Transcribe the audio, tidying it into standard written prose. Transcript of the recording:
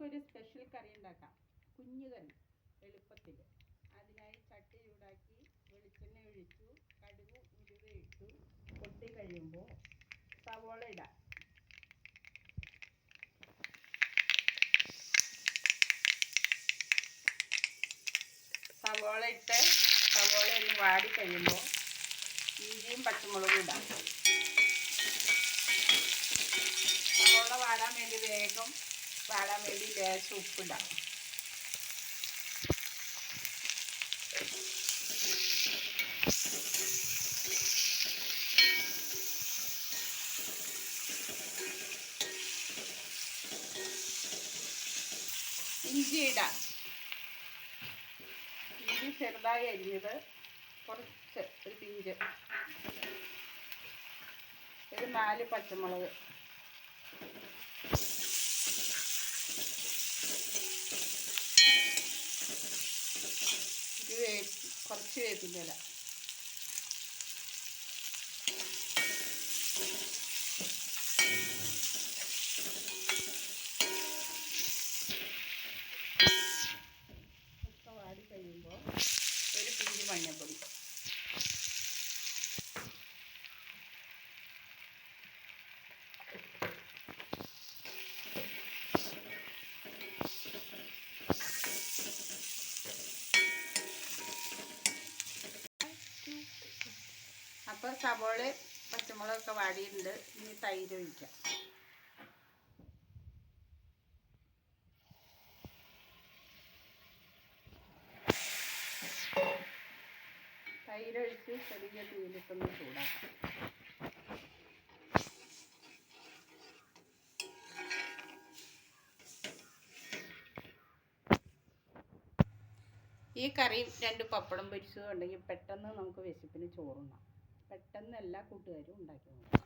നമുക്കൊരു സ്പെഷ്യൽ കറി ഉണ്ടാക്കാം. കുഞ്ഞു കറി എളുപ്പത്തിൽ. അതിനായി ചട്ടി ചൂടാക്കി വെളിച്ചെണ്ണ ഒഴിച്ചു, കടുകും ഉലുവ ഇട്ടു. പൊട്ടി കഴിയുമ്പോൾ സവോള ഇടാം. സവോള ഇട്ട് സവോള ഒന്ന് വാടി കഴിയുമ്പോൾ ഇഞ്ചിയും പച്ചമുളകും ഇടാം. സവോള വാടാൻ വേണ്ടി ലേശം ഉപ്പിടാം. ഇഞ്ചി ഇടാം. ഇഞ്ചി ചെറുതായി അരിഞ്ഞത് കുറച്ച്, ഒരു പിഞ്ച്. ഒരു 4 പച്ചമുളക്. കുറച്ച് വേപ്പില. വാടി കഴിയുമ്പോൾ ഒരു പിഞ്ച് മഞ്ഞൾപ്പൊടി. അപ്പോൾ സവോള പച്ചമുളകൊക്കെ വാടിയിട്ടുണ്ട്. ഇനി തൈര് ഒഴിക്കാം. തൈരൊഴിച്ച് ചെറിയ തീയിലിട്ടൊന്ന് ചൂടാക്കാം. ഈ കറി 2 പപ്പടം പൊരിച്ചതും ഉണ്ടെങ്കിൽ പെട്ടെന്ന് നമുക്ക് വിശപ്പിന് ചോറുണ്ണാം. പെട്ടെന്ന് എല്ലാ കൂട്ടുകാരും ഉണ്ടാക്കി നോക്കാം.